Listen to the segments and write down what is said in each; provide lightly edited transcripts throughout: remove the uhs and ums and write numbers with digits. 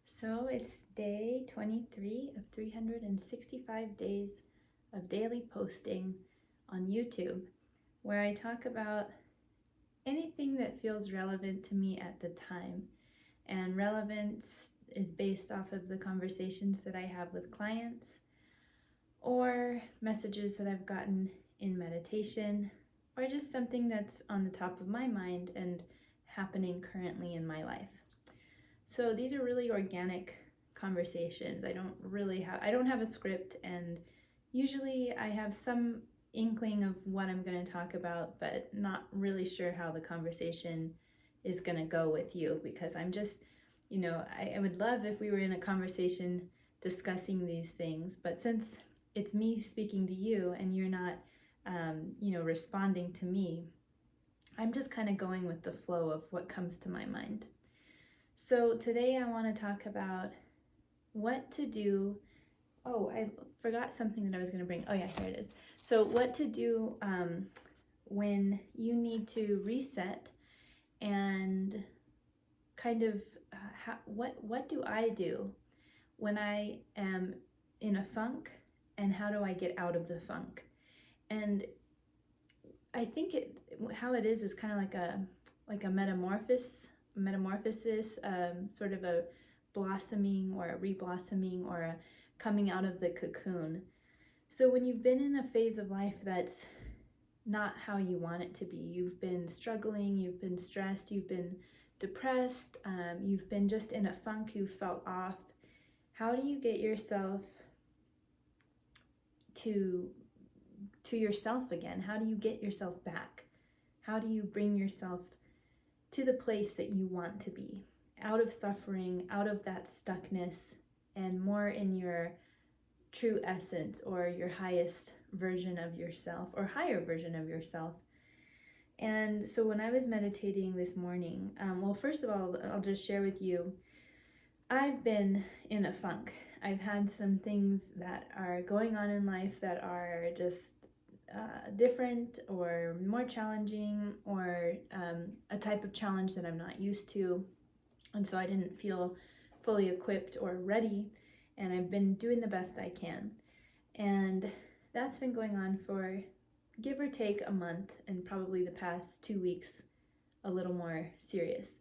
So it's day 23 of 365 days of daily posting on YouTube, where I talk about anything that feels relevant to me at the time. And relevance is based off of the conversations that I have with clients or messages that I've gotten in meditation, or just something that's on the top of my mind and happening currently in my life. So these are really organic conversations. I don't have a script, and usually I have some inkling of what I'm going to talk about, but not really sure how the conversation is going to go with you, because I'm just, I would love if we were in a conversation discussing these things, but since it's me speaking to you and you're not, responding to me, I'm just kind of going with the flow of what comes to my mind. So today I want to talk about what to do. Oh, I forgot something that I was going to bring. Oh yeah, here it is. So what to do when you need to reset, and kind of what do I do when I am in a funk, and how do I get out of the funk? And I think how it is kind of like a metamorphosis, sort of a blossoming or a reblossoming or a coming out of the cocoon. So when you've been in a phase of life that's not how you want it to be, you've been struggling, you've been stressed, you've been depressed, you've been just in a funk, you felt off, how do you get yourself to yourself again? How do you get yourself back? How do you bring yourself to the place that you want to be, out of suffering, out of that stuckness, and more in your true essence, or your highest version of yourself, or higher version of yourself? And so when I was meditating this morning, well, first of all, I'll just share with you, I've been in a funk. I've had some things that are going on in life that are just different or more challenging, or a type of challenge that I'm not used to. And so I didn't feel fully equipped or ready, and I've been doing the best I can. And that's been going on for give or take a month, and probably the past 2 weeks a little more serious.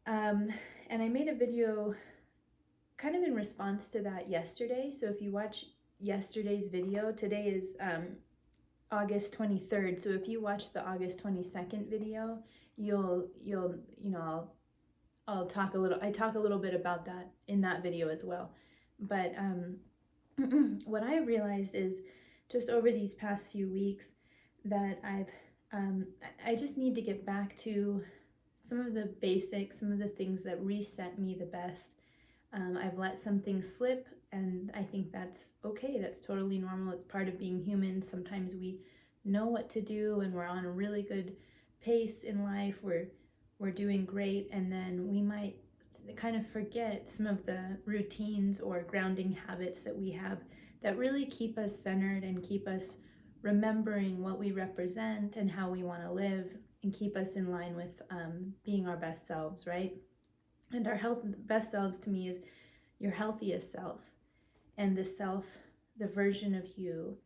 And I made a video kind of in response to that yesterday. So if you watch yesterday's video, today is August 23rd. So if you watch the August 22nd video, I'll talk a little bit about that in that video as well. But what I realized is, just over these past few weeks, that I just need to get back to some of the basics, some of the things that reset me the best. I've let some things slip, and I think that's okay. That's totally normal. It's part of being human. Sometimes we know what to do, and we're on a really good pace in life. We're doing great, and then we might kind of forget some of the routines or grounding habits that we have that really keep us centered and keep us remembering what we represent and how we want to live, and keep us in line with being our best selves, right? And our best selves to me is your healthiest self, and the version of you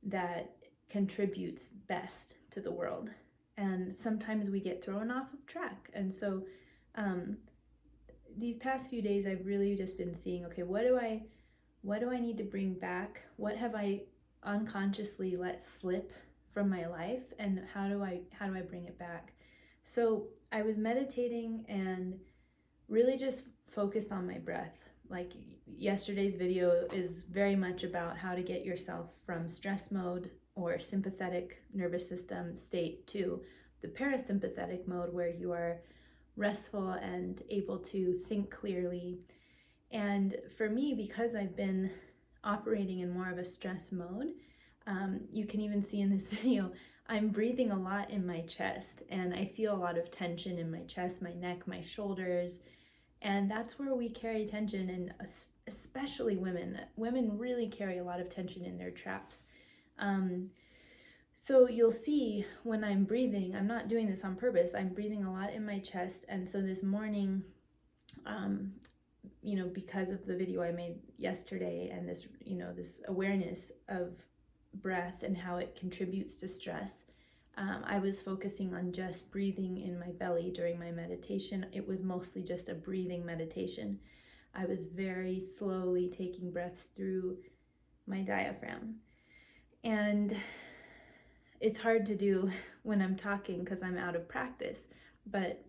that contributes best to the world. And sometimes we get thrown off of track. And so these past few days, I've really just been seeing, okay, what do I need to bring back? What have I unconsciously let slip from my life, and how do I bring it back? So I was meditating and really just focused on my breath. Like, yesterday's video is very much about how to get yourself from stress mode or sympathetic nervous system state to the parasympathetic mode, where you are restful and able to think clearly. And for me, because I've been operating in more of a stress mode, you can even see in this video, I'm breathing a lot in my chest, and I feel a lot of tension in my chest, my neck, my shoulders. And that's where we carry tension, and especially women. Women really carry a lot of tension in their traps. So you'll see when I'm breathing, I'm not doing this on purpose, I'm breathing a lot in my chest. And so this morning, because of the video I made yesterday and this, this awareness of breath and how it contributes to stress, I was focusing on just breathing in my belly during my meditation. It was mostly just a breathing meditation. I was very slowly taking breaths through my diaphragm. And it's hard to do when I'm talking because I'm out of practice. But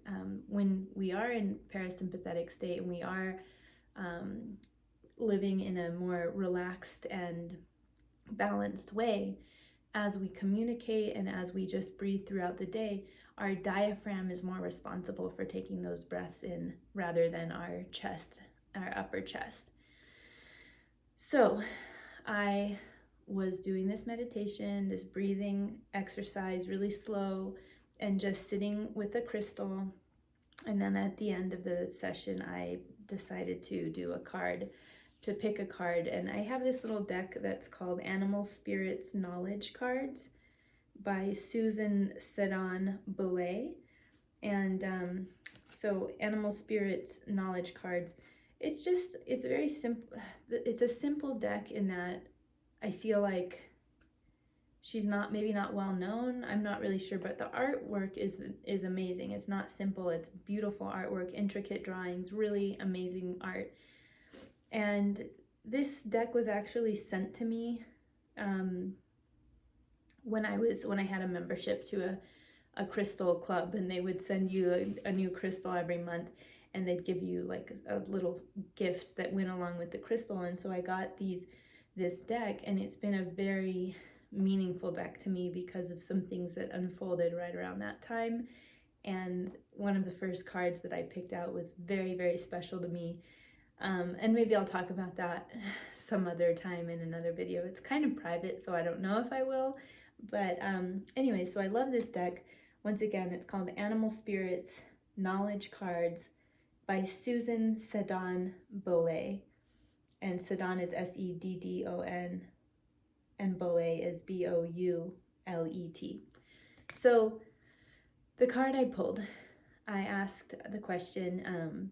when we are in parasympathetic state and we are living in a more relaxed and balanced way, as we communicate and as we just breathe throughout the day, our diaphragm is more responsible for taking those breaths in rather than our chest, our upper chest. So I was doing this meditation, this breathing exercise, really slow, and just sitting with a crystal. And then at the end of the session, I decided to pick a card. And I have this little deck that's called Animal Spirits Knowledge Cards by Susan Sedan-Boulay. And so Animal Spirits Knowledge Cards, it's very simple. It's a simple deck in that I feel like she's maybe not well known. I'm not really sure, but the artwork is amazing. It's not simple. It's beautiful artwork, intricate drawings, really amazing art. And this deck was actually sent to me when I had a membership to a crystal club, and they would send you a new crystal every month, and they'd give you like a little gift that went along with the crystal. And so I got this deck, and it's been a very meaningful deck to me because of some things that unfolded right around that time. And one of the first cards that I picked out was very, very special to me. And maybe I'll talk about that some other time in another video. It's kind of private, so I don't know if I will. But anyway, so I love this deck. Once again, it's called Animal Spirits Knowledge Cards by Susan Sedan-Boulay. And Sedan is Seddon, and Boulay is Boulet. So the card I pulled, I asked the question,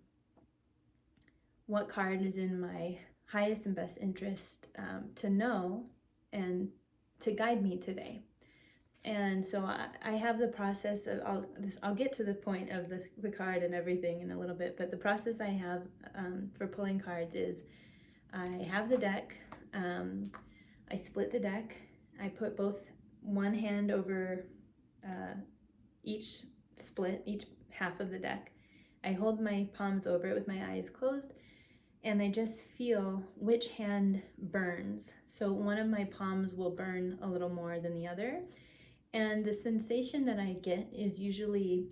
what card is in my highest and best interest to know and to guide me today? And so I have the process of, I'll get to the point of the card and everything in a little bit, but the process I have for pulling cards is I have the deck, I split the deck, I put one hand over each half of the deck. I hold my palms over it with my eyes closed, and I just feel which hand burns. So one of my palms will burn a little more than the other. And the sensation that I get is usually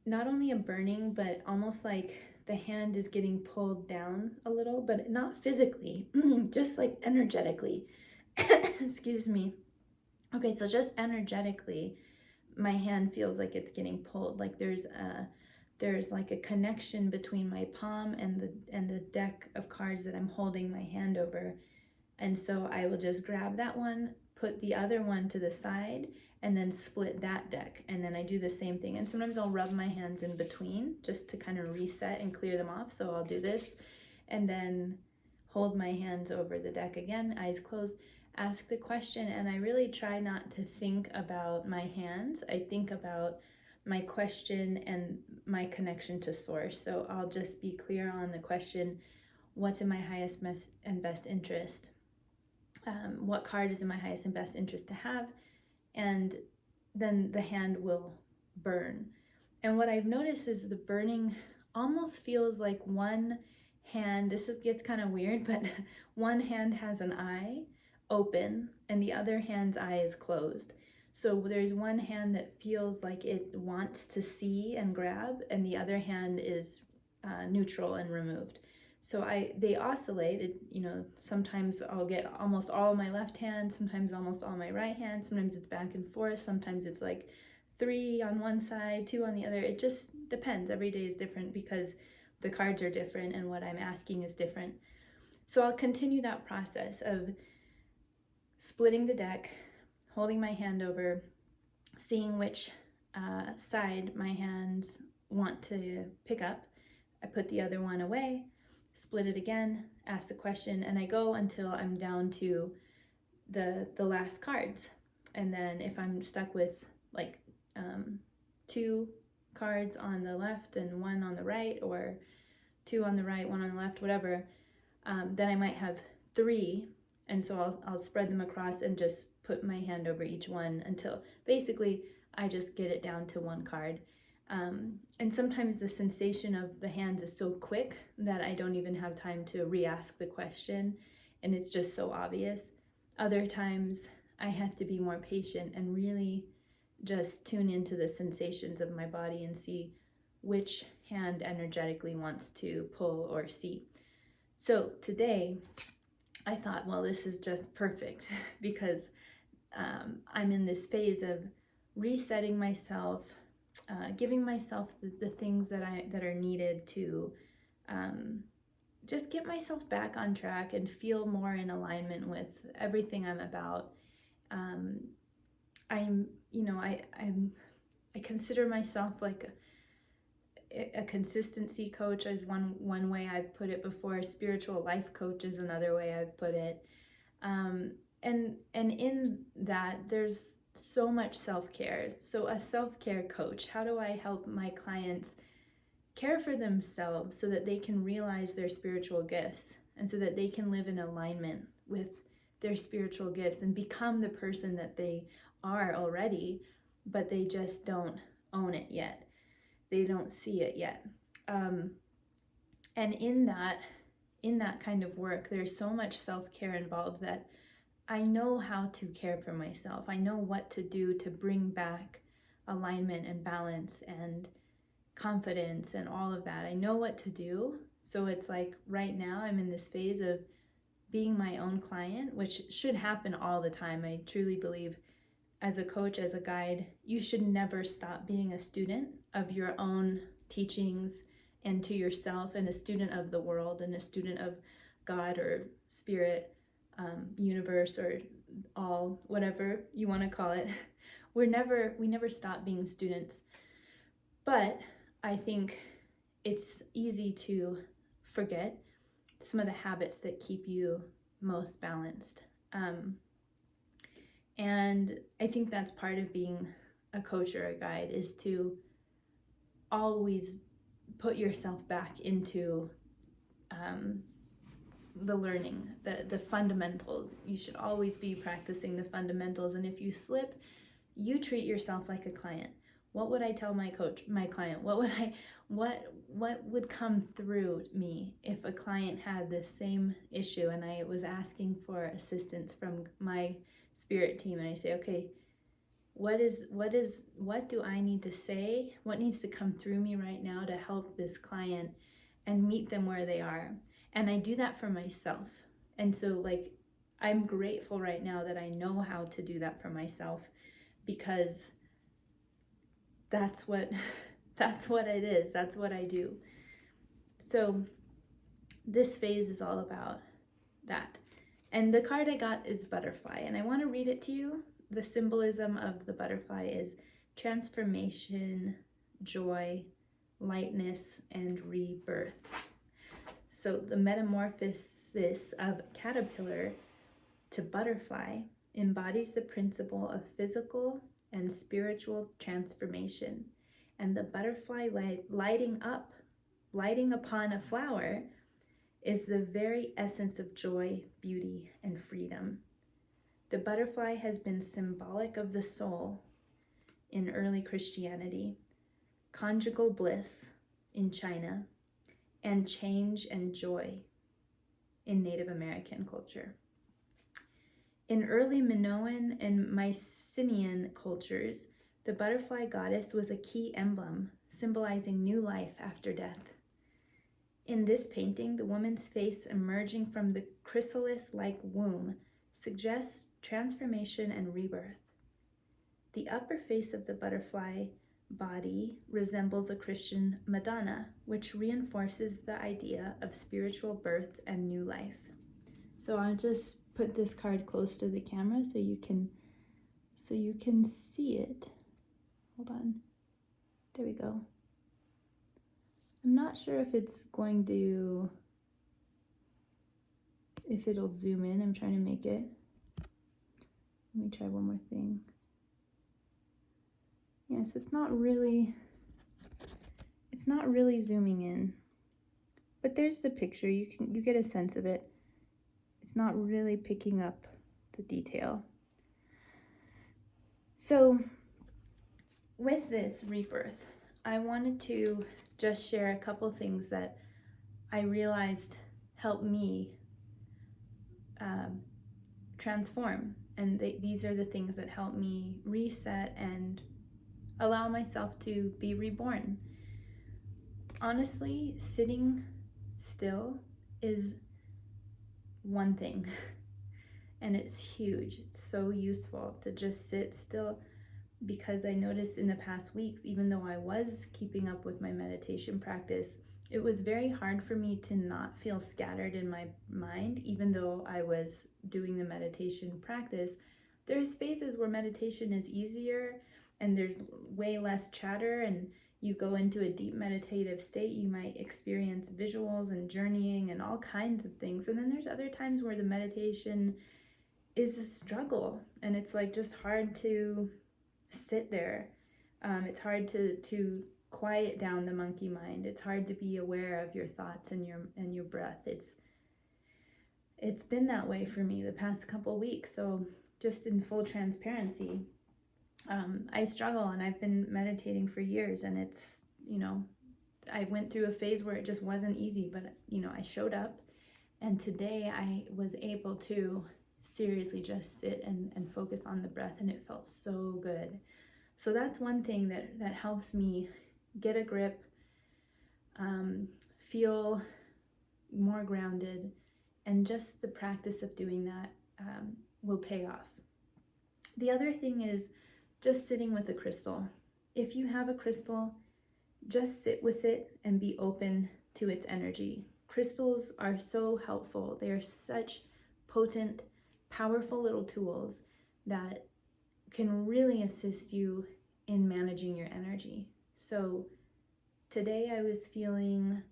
not only a burning, but almost like the hand is getting pulled down a little, but not physically, just like energetically. Excuse me. Okay, so just energetically, my hand feels like it's getting pulled, like there's like a connection between my palm and the deck of cards that I'm holding my hand over. And so I will just grab that one, put the other one to the side, and then split that deck. And then I do the same thing. And sometimes I'll rub my hands in between just to kind of reset and clear them off. So I'll do this and then hold my hands over the deck again, eyes closed, ask the question. And I really try not to think about my hands. I think about my question and my connection to source. So I'll just be clear on the question, what's in my highest and best interest? What card is in my highest and best interest to have? And then the hand will burn. And what I've noticed is the burning almost feels like one hand, gets kind of weird, but one hand has an eye open and the other hand's eye is closed. So there's one hand that feels like it wants to see and grab, and the other hand is neutral and removed. So they oscillate. Sometimes I'll get almost all my left hand, sometimes almost all my right hand, sometimes it's back and forth, sometimes it's like 3 on one side, 2 on the other. It just depends. Every day is different because the cards are different and what I'm asking is different. So I'll continue that process of splitting the deck, holding my hand over, seeing which side my hands want to pick up, I put the other one away, split it again, ask the question, and I go until I'm down to the last cards. And then if I'm stuck with like 2 cards on the left and 1 on the right, or 2 on the right, 1 on the left, whatever, then I might have 3, and so I'll spread them across and just put my hand over each one until basically I just get it down to 1 card. And sometimes the sensation of the hands is so quick that I don't even have time to re-ask the question, and it's just so obvious. Other times I have to be more patient and really just tune into the sensations of my body and see which hand energetically wants to pull or see. So today I thought, well, this is just perfect because I'm in this phase of resetting myself, giving myself the things that are needed to just get myself back on track and feel more in alignment with everything I'm about. I consider myself like a consistency coach is one way I've put it before. A spiritual life coach is another way I've put it. And in that, there's so much self-care. So a self-care coach, how do I help my clients care for themselves so that they can realize their spiritual gifts and so that they can live in alignment with their spiritual gifts and become the person that they are already, but they just don't own it yet. They don't see it yet. And in that kind of work, there's so much self-care involved that I know how to care for myself. I know what to do to bring back alignment and balance and confidence and all of that. I know what to do. So it's like right now I'm in this phase of being my own client, which should happen all the time. I truly believe as a coach, as a guide, you should never stop being a student of your own teachings and to yourself, and a student of the world and a student of God or spirit, universe, or all, whatever you want to call it. We never stop being students. But I think it's easy to forget some of the habits that keep you most balanced. And I think that's part of being a coach or a guide, is to always put yourself back into the learning, the fundamentals. You should always be practicing the fundamentals. And if you slip, you treat yourself like a client. What would I tell my client? What would come through me if a client had this same issue and I was asking for assistance from my spirit team, and I say, okay, what do I need to say? What needs to come through me right now to help this client and meet them where they are? And I do that for myself. And so like, I'm grateful right now that I know how to do that for myself, because that's what it is. That's what I do. So this phase is all about that. And the card I got is butterfly, and I want to read it to you. The symbolism of the butterfly is transformation, joy, lightness, and rebirth. So the metamorphosis of caterpillar to butterfly embodies the principle of physical and spiritual transformation. And the butterfly lighting upon a flower is the very essence of joy, beauty, and freedom. The butterfly has been symbolic of the soul in early Christianity, conjugal bliss in China, and change and joy in Native American culture. In early Minoan and Mycenaean cultures, the butterfly goddess was a key emblem symbolizing new life after death. In this painting, the woman's face emerging from the chrysalis-like womb suggests transformation and rebirth. The upper face of the butterfly body resembles a Christian Madonna, which reinforces the idea of spiritual birth and new life. So I'll just put this card close to the camera so you can see it. Hold on. There we go. I'm not sure if it'll zoom in. I'm trying to make it. Let me try one more thing. Yeah, so it's not really zooming in. But there's the picture. You get a sense of it. It's not really picking up the detail. So with this rebirth, I wanted to just share a couple things that I realized helped me transform. And these are the things that help me reset and allow myself to be reborn. Honestly, sitting still is one thing, and it's huge. It's so useful to just sit still, because I noticed in the past weeks, even though I was keeping up with my meditation practice, it was very hard for me to not feel scattered in my mind. Even though I was doing the meditation practice, there's phases where meditation is easier and there's way less chatter, and you go into a deep meditative state. You might experience visuals and journeying and all kinds of things. And then there's other times where the meditation is a struggle, and it's like just hard to sit there. It's hard to quiet down the monkey mind. It's hard to be aware of your thoughts and your breath. It's been that way for me the past couple weeks. So just in full transparency, I struggle, and I've been meditating for years, and it's, I went through a phase where it just wasn't easy, but I showed up, and today I was able to seriously just sit and focus on the breath, and it felt so good. So that's one thing that helps me get a grip, feel more grounded, and just the practice of doing that will pay off. The other thing is just sitting with a crystal. If you have a crystal, just sit with it and be open to its energy. Crystals are so helpful. They are such potent, powerful little tools that can really assist you in managing your energy. So today I was feeling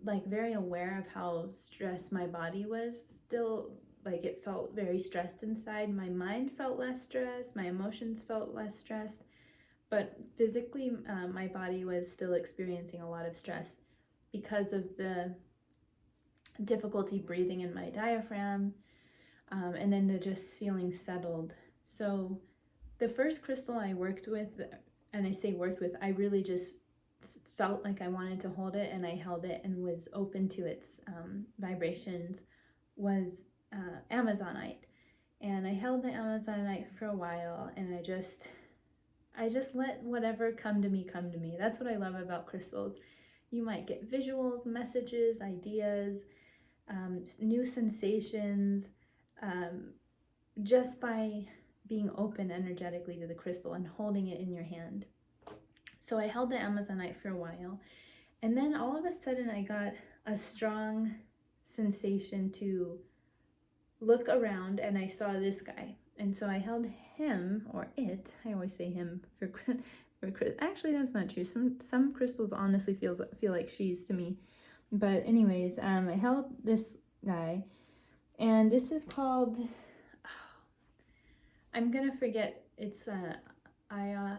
like very aware of how stressed my body was still. Like, it felt very stressed inside. My mind felt less stressed. My emotions felt less stressed. But physically, my body was still experiencing a lot of stress because of the difficulty breathing in my diaphragm, and then the just feeling settled. So the first crystal I worked with, and I say worked with, I really just felt like I wanted to hold it, and I held it and was open to its vibrations, was Amazonite. And I held the Amazonite for a while, and I just let whatever come to me. That's what I love about crystals. You might get visuals, messages, ideas, new sensations, just by being open energetically to the crystal and holding it in your hand. So I held the Amazonite for a while, and then all of a sudden I got a strong sensation to look around, and I saw this guy. And so I held him, or it, I always say him for actually that's not true. Some crystals honestly feel like she's to me. But anyways, I held this guy, and this is called, I'm gonna forget, it's ion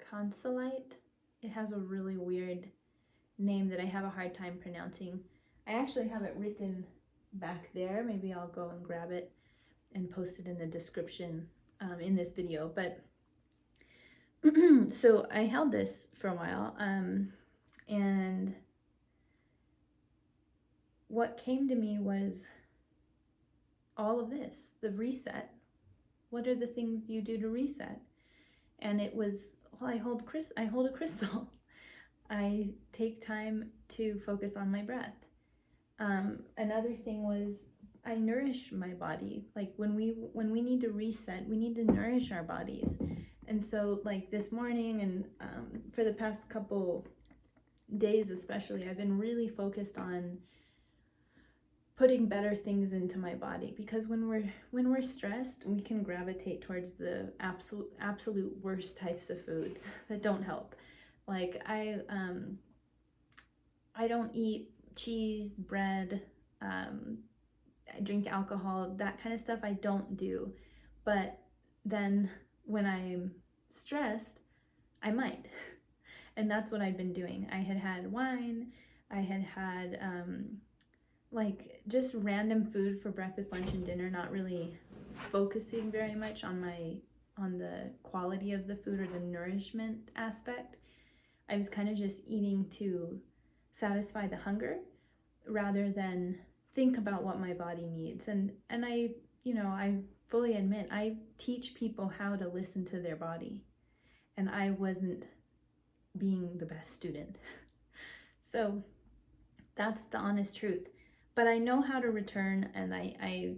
consolite. It has a really weird name that I have a hard time pronouncing. I actually have it written back there. Maybe I'll go and grab it and post it in the description in this video. But so I held this for a while, and what came to me was all of this, the reset. What are the things you do to reset? And it was, well, I hold a crystal. I take time to focus on my breath. Another thing was I nourish my body. Like when we need to reset, we need to nourish our bodies. And so like this morning and for the past couple days especially, I've been really focused on putting better things into my body, because when we're stressed, we can gravitate towards the absolute worst types of foods that don't help. Like I don't eat cheese, bread, I drink alcohol, that kind of stuff I don't do. But then when I'm stressed, I might. And that's what I've been doing. I had wine, I had like just random food for breakfast, lunch, and dinner, not really focusing very much on the quality of the food or the nourishment aspect. I was kind of just eating to satisfy the hunger rather than think about what my body needs. And I, I fully admit, I teach people how to listen to their body, and I wasn't being the best student. So that's the honest truth. But I know how to return, and I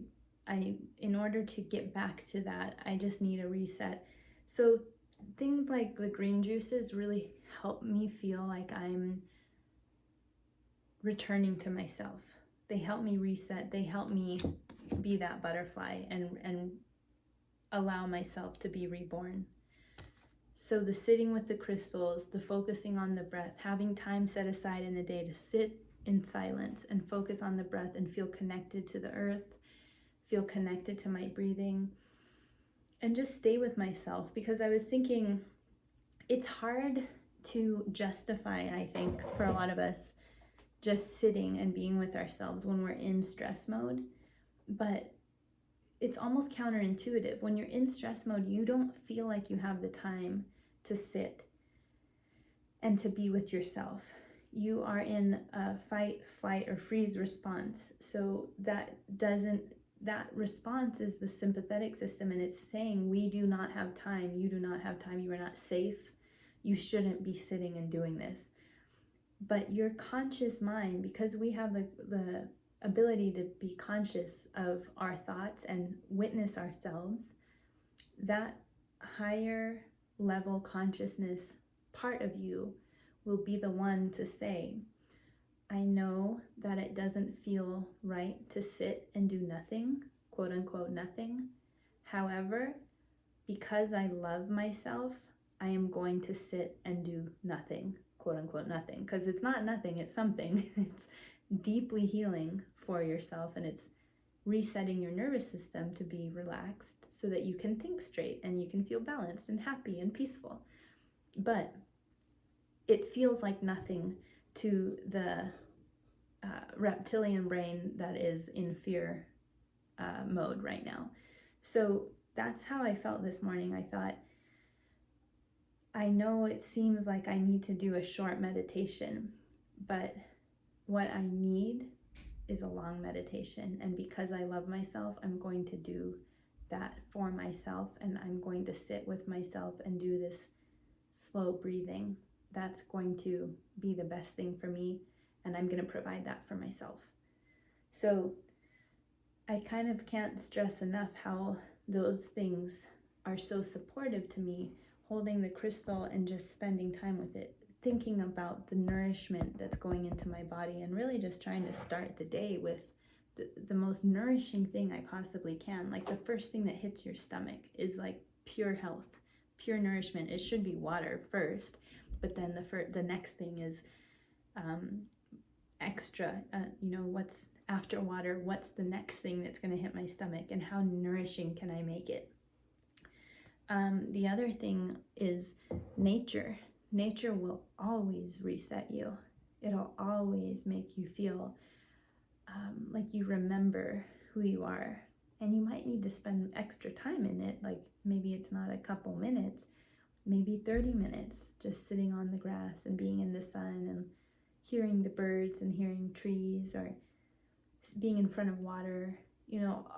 in order to get back to that, I just need a reset. So things like the green juices really help me feel like I'm returning to myself. They help me reset. They help me be that butterfly and allow myself to be reborn. So the sitting with the crystals, the focusing on the breath, having time set aside in the day to sit in silence and focus on the breath and feel connected to the earth, feel connected to my breathing, and just stay with myself. Because I was thinking, it's hard to justify, I think, for a lot of us, just sitting and being with ourselves when we're in stress mode. But it's almost counterintuitive. When you're in stress mode, you don't feel like you have the time to sit and to be with yourself. You are in a fight, flight, or freeze response. So that response is the sympathetic system, and it's saying, we do not have time, you do not have time, you are not safe, you shouldn't be sitting and doing this. But your conscious mind, because we have the ability to be conscious of our thoughts and witness ourselves, that higher level consciousness part of you will be the one to say, I know that it doesn't feel right to sit and do nothing, quote unquote nothing. However, because I love myself, I am going to sit and do nothing, quote unquote nothing. Because it's not nothing, it's something. It's deeply healing for yourself, and it's resetting your nervous system to be relaxed so that you can think straight and you can feel balanced and happy and peaceful. But it feels like nothing to the reptilian brain that is in fear mode right now. So that's how I felt this morning. I thought, I know it seems like I need to do a short meditation, but what I need is a long meditation. And because I love myself, I'm going to do that for myself, and I'm going to sit with myself and do this slow breathing. That's going to be the best thing for me, and I'm going to provide that for myself. So I kind of can't stress enough how those things are so supportive to me, holding the crystal and just spending time with it, thinking about the nourishment that's going into my body, and really just trying to start the day with the most nourishing thing I possibly can. Like the first thing that hits your stomach is like pure health, pure nourishment. It should be water first, but then the next thing is extra, what's after water, what's the next thing that's going to hit my stomach, and how nourishing can I make it? The other thing is nature. Nature will always reset you. It'll always make you feel like you remember who you are. And you might need to spend extra time in it. Like maybe it's not a couple minutes, maybe 30 minutes, just sitting on the grass and being in the sun and hearing the birds and hearing trees, or being in front of water.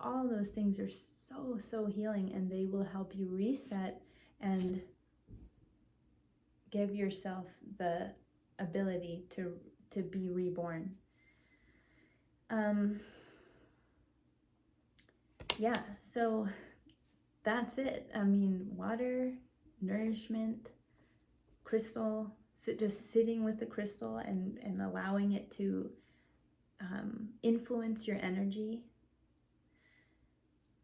All those things are so, so healing, and they will help you reset and give yourself the ability to be reborn. So that's it. Water, nourishment, crystal, just sitting with the crystal and allowing it to influence your energy,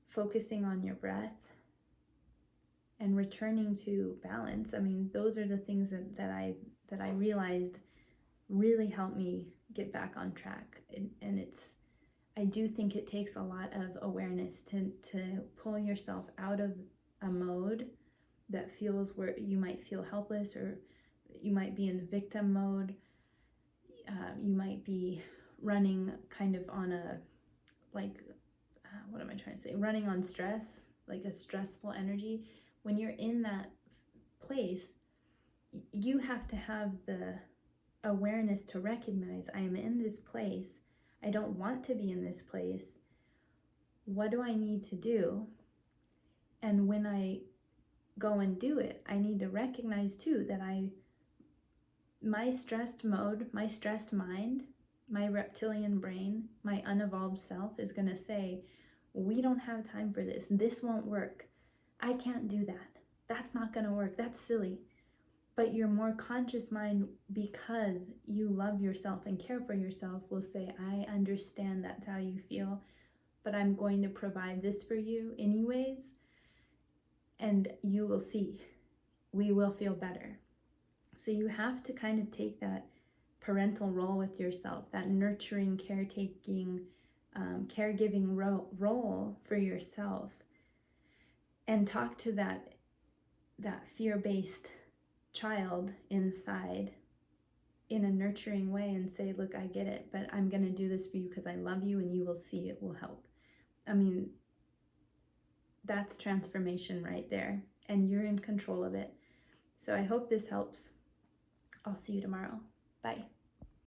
focusing on your breath, and returning to balance. I mean, those are the things that I realized really helped me get back on track. And I do think it takes a lot of awareness to pull yourself out of a mode that feels where you might feel helpless, or you might be in victim mode. You might be running kind of on a, like, what am I trying to say? Running on stress, like a stressful energy. When you're in that place, you have to have the awareness to recognize, I am in this place. I don't want to be in this place. What do I need to do? And when I go and do it, I need to recognize too that my stressed mode, my stressed mind, my reptilian brain, my unevolved self is going to say, we don't have time for this. This won't work. I can't do that. That's not going to work. That's silly. But your more conscious mind, because you love yourself and care for yourself, will say, I understand that's how you feel, but I'm going to provide this for you anyways, and you will see. We will feel better. So you have to kind of take that parental role with yourself, that nurturing, caretaking, caregiving role for yourself, and talk to that fear-based child inside in a nurturing way and say, look, I get it, but I'm going to do this for you because I love you, and you will see it will help. I mean, that's transformation right there, and you're in control of it. So I hope this helps. I'll see you tomorrow. Bye.